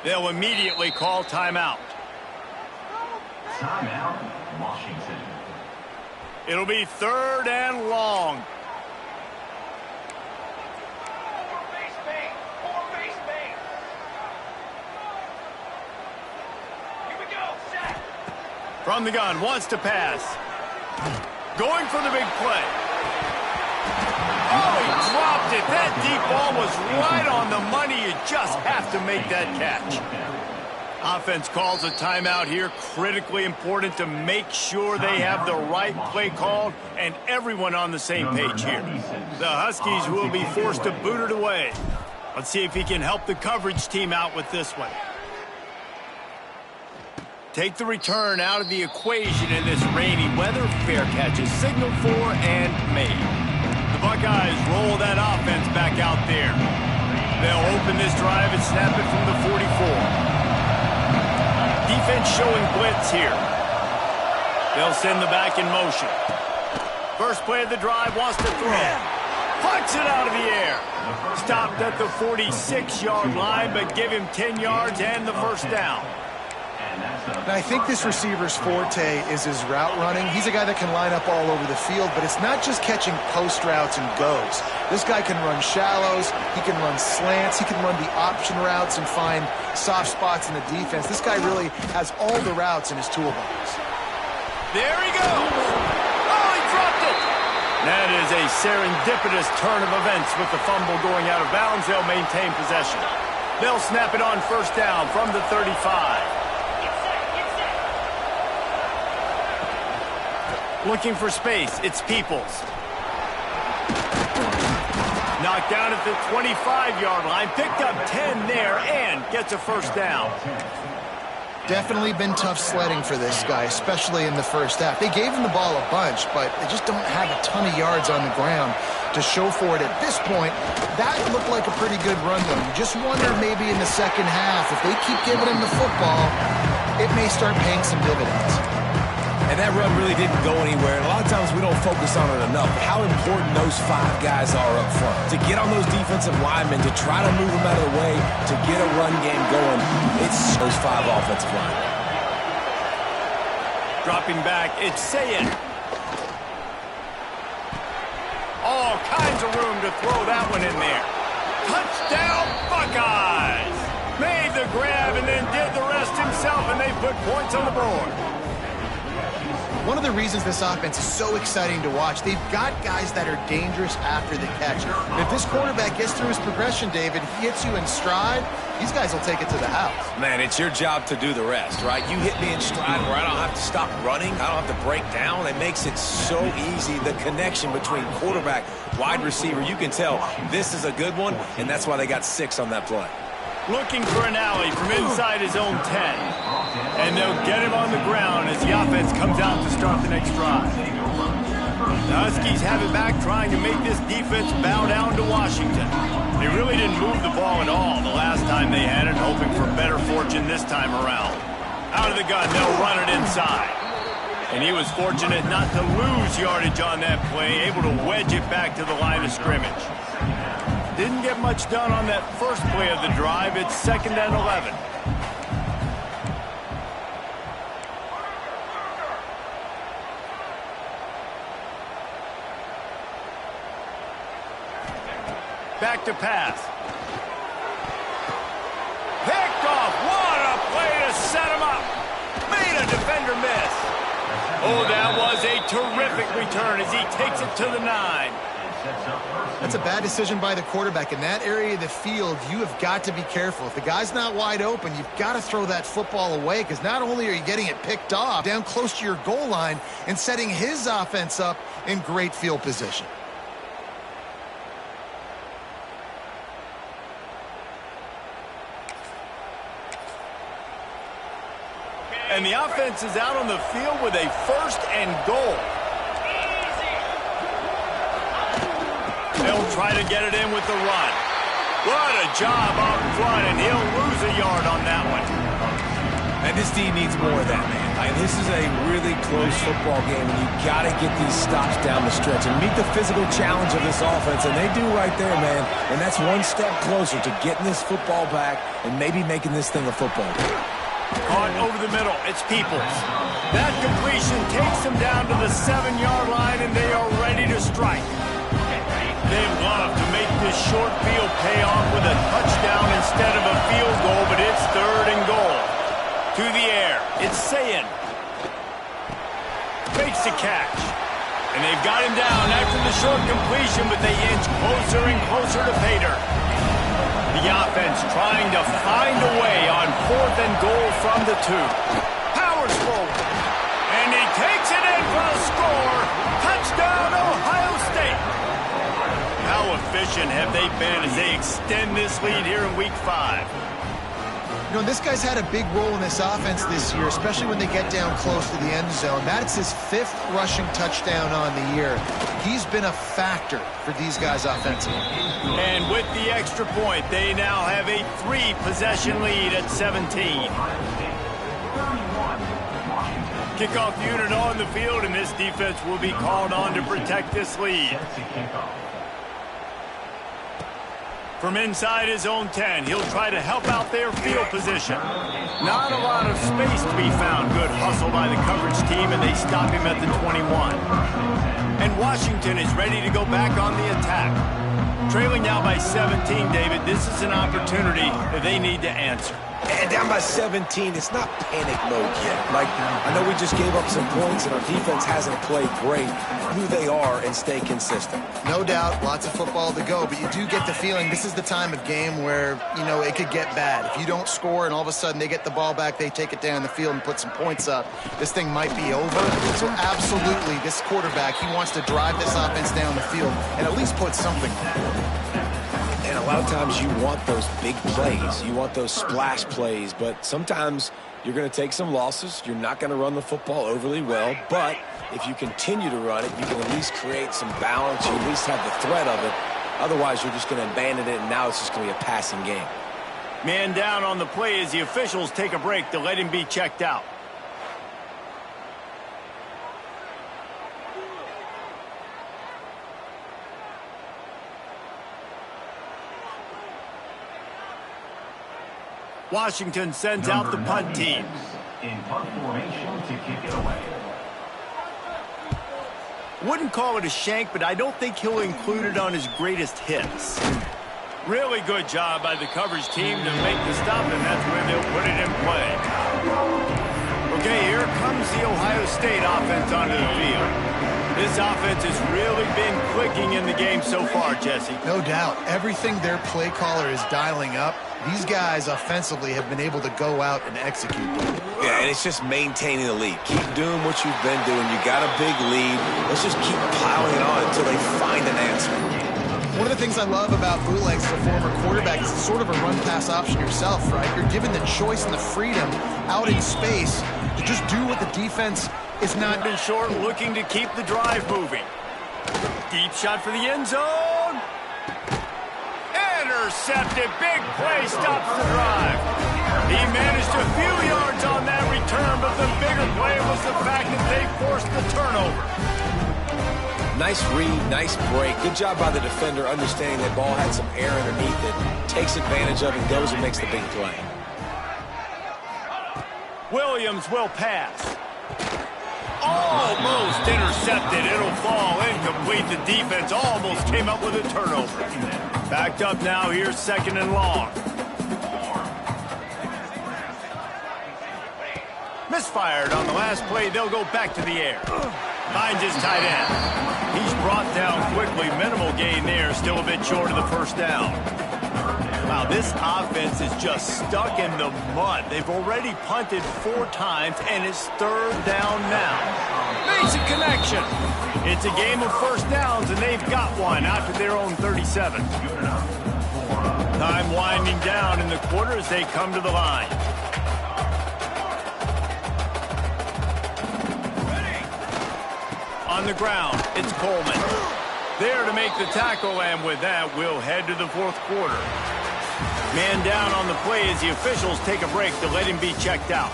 They'll immediately call timeout. Timeout, Washington. It'll be 3rd and long. From the gun, wants to pass. Going for the big play. Oh, he dropped it. That deep ball was right on the money. You just have to make that catch. Offense calls a timeout here. Critically important to make sure they have the right play called and everyone on the same page here. The Huskies will be forced to boot it away. Let's see if he can help the coverage team out with this one. Take the return out of the equation in this rainy weather. Fair catch is signaled for and made. The Buckeyes roll that offense back out there. They'll open this drive and snap it from the 44. Defense showing blitz here. They'll send the back in motion. First play of the drive, wants to throw. Puts it out of the air. Stopped at the 46-yard line, but give him 10 yards and the first down. And I think this receiver's forte is his route running. He's a guy that can line up all over the field, but it's not just catching post routes and goes. This guy can run shallows, he can run slants, he can run the option routes and find soft spots in the defense. This guy really has all the routes in his toolbox. There he goes. Oh, he dropped it. That is a serendipitous turn of events with the fumble going out of bounds. They'll maintain possession. They'll snap it on first down from the 35. Looking for space, it's Peoples. Knocked down at the 25-yard line, picked up 10 there, and gets a first down. Definitely been tough sledding for this guy, especially in the first half. They gave him the ball a bunch, but they just don't have a ton of yards on the ground to show for it at this point. That looked like a pretty good run, though. You just wonder maybe in the second half, if they keep giving him the football, it may start paying some dividends. And that run really didn't go anywhere. And a lot of times we don't focus on it enough. How important those 5 guys are up front. To get on those defensive linemen, to try to move them out of the way, to get a run game going, it's those 5 offensive linemen. Dropping back, it's Sayed. All kinds of room to throw that one in there. Touchdown, Buckeyes! Made the grab and then did the rest himself, and they put points on the board. One of the reasons this offense is so exciting to watch, they've got guys that are dangerous after the catch. And if this quarterback gets through his progression, David, he hits you in stride, these guys will take it to the house. Man, it's your job to do the rest, right? You hit me in stride where I don't have to stop running, I don't have to break down. It makes it so easy, the connection between quarterback, wide receiver. You can tell this is a good one, and that's why they got 6 on that play. Looking for an alley from inside his own 10. And they'll get him on the ground as the offense comes out to start the next drive. The Huskies have it back, trying to make this defense bow down to Washington. They really didn't move the ball at all the last time they had it, hoping for better fortune this time around. Out of the gun, they'll run it inside. And he was fortunate not to lose yardage on that play, able to wedge it back to the line of scrimmage. Didn't get much done on that first play of the drive. It's 2nd and 11. Back to pass. Picked off. What a play to set him up. Made a defender miss. Oh, that was a terrific return as he takes it to the 9. That's a bad decision by the quarterback. In that area of the field, you have got to be careful. If the guy's not wide open, you've got to throw that football away, because not only are you getting it picked off down close to your goal line and setting his offense up in great field position. And the offense is out on the field with a 1st and goal. They'll try to get it in with the run. What a job up front, and he'll lose a yard on that one. And this team needs more of that, man. This is a really close football game, and you got to get these stops down the stretch and meet the physical challenge of this offense, and they do right there, man. And that's one step closer to getting this football back and maybe making this thing a football game. Caught over the middle. It's Peoples. That completion takes them down to the 7-yard line, and they are ready to strike. They'd love to make this short field pay off with a touchdown instead of a field goal, but it's 3rd and goal. To the air. It's Sayin. Fakes the catch. And they've got him down after the short completion, but they inch closer and closer to pay dirt. The offense trying to find a way on 4th and goal from the 2. Powers forward. And he takes it in for a score. Touchdown, Ohio State. How efficient have they been as they extend this lead here in Week 5? You know, this guy's had a big role in this offense this year, especially when they get down close to the end zone. That's his 5th rushing touchdown on the year. He's been a factor for these guys offensively. And with the extra point, they now have a 3-possession lead at 17. Kickoff unit on the field, and this defense will be called on to protect this lead. From inside his own 10, he'll try to help out their field position. Not a lot of space to be found. Good hustle by the coverage team, and they stop him at the 21. And Washington is ready to go back on the attack. Trailing now by 17, David, this is an opportunity that they need to answer. And down by 17, it's not panic mode yet. Like, I know we just gave up some points and our defense hasn't played great. Who they are and stay consistent. No doubt, lots of football to go, but you do get the feeling this is the time of game where, you know, it could get bad. If you don't score and all of a sudden they get the ball back, they take it down the field and put some points up, this thing might be over. So absolutely, this quarterback, he wants to drive this offense down the field and at least put something on. And a lot of times you want those big plays. You want those splash plays, but sometimes you're going to take some losses. You're not going to run the football overly well, but if you continue to run it, you can at least create some balance. You at least have the threat of it. Otherwise, you're just going to abandon it, and now it's just going to be a passing game. Man down on the play as the officials take a break to let him be checked out. Washington sends out the punt team. In punt formation to kick it away. Wouldn't call it a shank, but I don't think he'll include it on his greatest hits. Really good job by the coverage team to make the stop, and that's where they'll put it in play. Okay, here comes the Ohio State offense onto the field. This offense has really been clicking in the game so far, Jesse. No doubt. Everything their play caller is dialing up, these guys offensively have been able to go out and execute. Yeah, and it's just maintaining the lead. Keep doing what you've been doing. You got a big lead. Let's just keep piling it on until they find an answer. One of the things I love about bootlegs as a former quarterback is it's sort of a run-pass option yourself, right? You're given the choice and the freedom out in space to just do what the defense is not. Been short, looking to keep the drive moving. Deep shot for the end zone. Intercepted. Big play stops the drive. He managed a few yards on that return, but the bigger play was the fact that they forced the turnover. Nice read, nice break. Good job by the defender understanding that ball had some air underneath it, takes advantage of it, goes and makes the big play. Williams will pass. Almost intercepted. It'll fall incomplete. The defense almost came up with a turnover. Backed up now. Here's 2nd and long. Misfired on the last play. They'll go back to the air. Finds his tight end. He's brought down quickly. Minimal gain there. Still a bit short of the first down. Wow, this offense is just stuck in the mud. They've already punted 4 times, and it's 3rd down now. Makes a connection. It's a game of first downs, and they've got one out to their own 37. Time winding down in the quarter as they come to the line. On the ground, it's Coleman. There to make the tackle, and with that, we'll head to the 4th quarter. Man down on the play as the officials take a break to let him be checked out.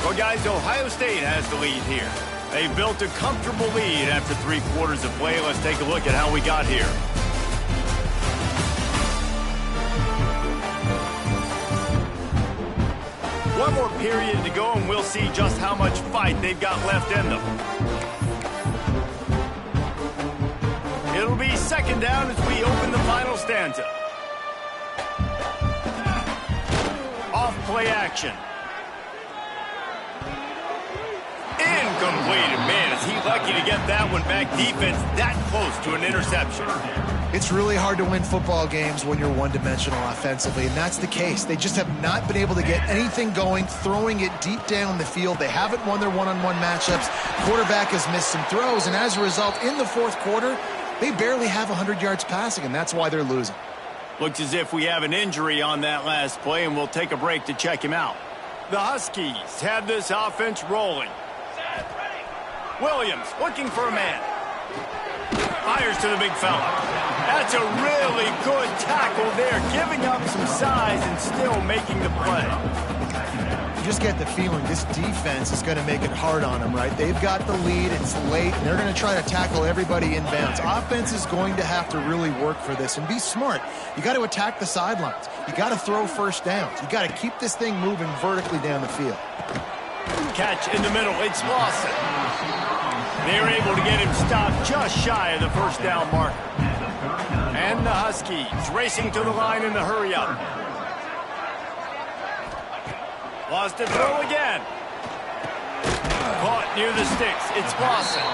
Well, guys, Ohio State has the lead here. They built a comfortable lead after 3 quarters of play. Let's take a look at how we got here. One more period to go, and we'll see just how much fight they've got left in them. It'll be second down as we open the final stanza. Off play action. Incomplete. Man, is he lucky to get that one back. Defense that close to an interception. It's really hard to win football games when you're one-dimensional offensively, and that's the case. They just have not been able to get anything going, throwing it deep down the field. They haven't won their one-on-one matchups. Quarterback has missed some throws, and as a result, in the fourth quarter, they barely have 100 yards passing, and that's why they're losing. Looks as if we have an injury on that last play, and we'll take a break to check him out. The Huskies have this offense rolling. Williams looking for a man. Fires to the big fella. That's a really good tackle there, giving up some size and still making the play. You just get the feeling this defense is going to make it hard on them, right? They've got the lead, it's late, and they're going to try to tackle everybody inbounds. Offense is going to have to really work for this and be smart. You got to attack the sidelines. You got to throw first downs. You got to keep this thing moving vertically down the field. Catch in the middle, it's Lawson. They're able to get him stopped just shy of the first down marker. And the Huskies racing to the line in the hurry-up. Lost it throw again. Caught near the sticks. It's Lawson.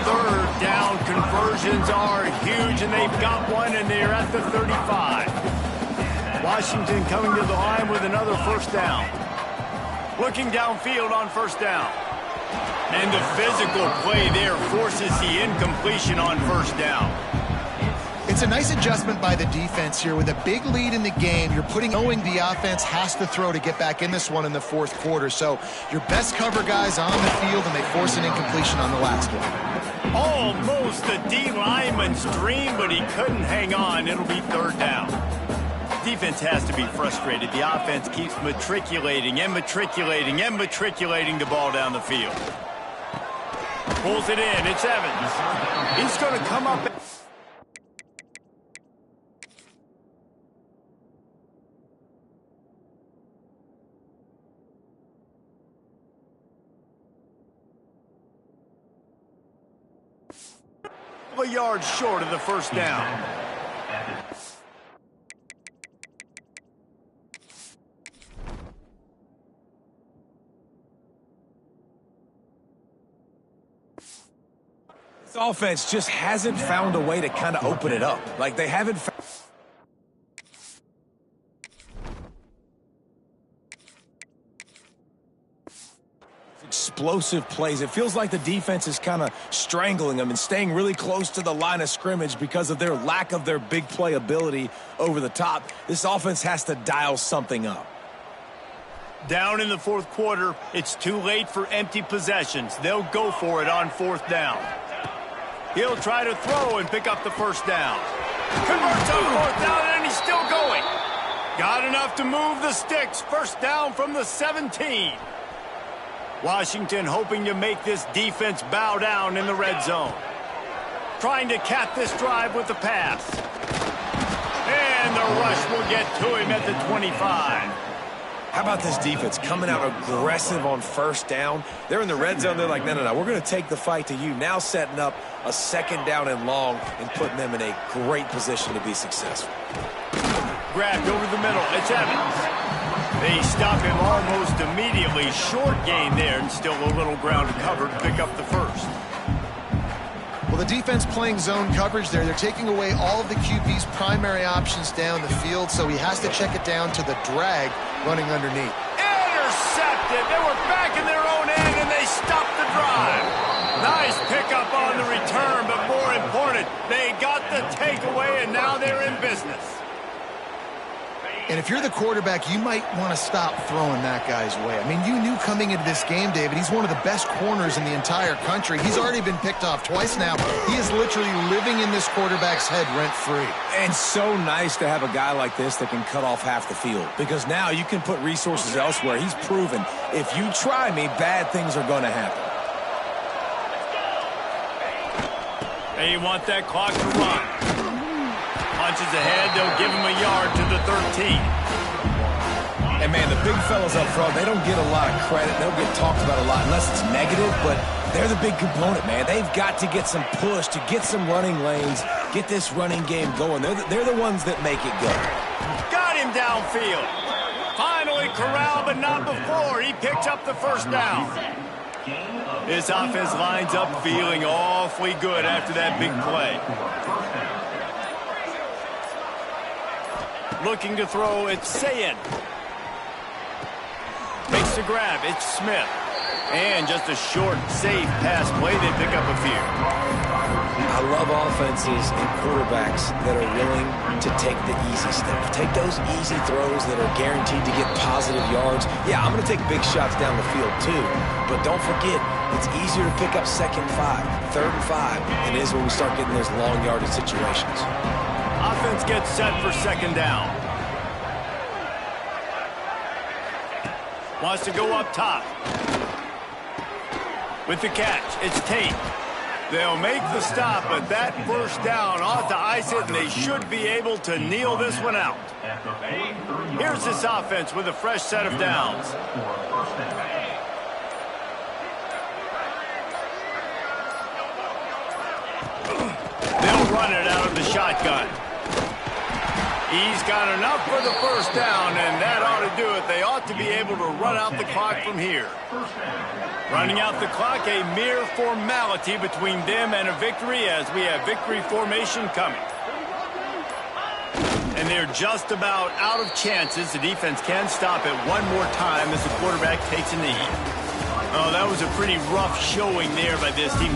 Third down conversions are huge, and they've got one, and they're at the 35. Washington coming to the line with another first down. Looking downfield on first down. And the physical play there forces the incompletion on first down. It's a nice adjustment by the defense here. With a big lead in the game, you're knowing the offense has to throw to get back in this one in the fourth quarter. So your best cover guys on the field, and they force an incompletion on the last one. Almost a D lineman's dream, but he couldn't hang on. It'll be third down. Defense has to be frustrated. The offense keeps matriculating and matriculating and matriculating the ball down the field. Pulls it in. It's Evans. He's going to come up. A yard short of the first down. This offense just hasn't found a way to kind of open it up. Like they haven't found... explosive plays. It feels like the defense is kind of strangling them and staying really close to the line of scrimmage because of their lack of their big play ability over the top. This offense has to dial something up. Down in the fourth quarter, it's too late for empty possessions. They'll go for it on fourth down. He'll try to throw and pick up the first down. Converts on fourth down, and he's still going. Got enough to move the sticks. First down from the 17. Washington hoping to make this defense bow down in the red zone. Trying to cap this drive with the pass. And the rush will get to him at the 25. How about this defense coming out aggressive on first down? They're in the red zone. They're like, no, we're going to take the fight to you. Now setting up a second down and long and putting them in a great position to be successful. Grabbed over the middle. It's Evans. They stop him almost immediately. Short gain there, and still a little ground to cover to pick up the first. Well, the defense playing zone coverage there. They're taking away all of the QB's primary options down the field, so he has to check it down to the drag running underneath. Intercepted. They were back in their own end, and they stopped the drive. Nice pickup on the return, but more important, they got the takeaway, and now they're in business. And if you're the quarterback, you might want to stop throwing that guy's way. I mean, you knew coming into this game, David, he's one of the best corners in the entire country. He's already been picked off twice now. He is literally living in this quarterback's head rent-free. And so nice to have a guy like this that can cut off half the field, because now you can put resources elsewhere. He's proven if you try me, bad things are going to happen. They want that clock to run. Punches ahead, they'll give him a yard to the 13. And, man, the big fellas up front, they don't get a lot of credit. They don't get talked about a lot unless it's negative, but they're the big component, man. They've got to get some push, to get some running lanes, get this running game going. They're the ones that make it go. Got him downfield. Finally corralled, but not before. He picks up the first down. This offense lines up feeling awfully good after that big play. Looking to throw, it's Sayin. Makes the grab, it's Smith. And just a short, safe pass play, they pick up a few. I love offenses and quarterbacks that are willing to take the easy step. Take those easy throws that are guaranteed to get positive yards. Yeah, I'm going to take big shots down the field too. But don't forget, it's easier to pick up 2nd and 5, 3rd and 5 than it is when we start getting those long yardage situations. Offense gets set for 2nd down. Wants to go up top. With the catch, it's Tate. They'll make the stop, but that first down ought to ice it, and they should be able to kneel this one out. Here's this offense with a fresh set of downs. They'll run it out of the shotgun. He's got enough for the first down, and that ought to do it. They ought to be able to run out the clock from here. Running out the clock, a mere formality between them and a victory, as we have victory formation coming. And they're just about out of chances. The defense can stop it one more time as the quarterback takes a knee. Oh, that was a pretty rough showing there by this team.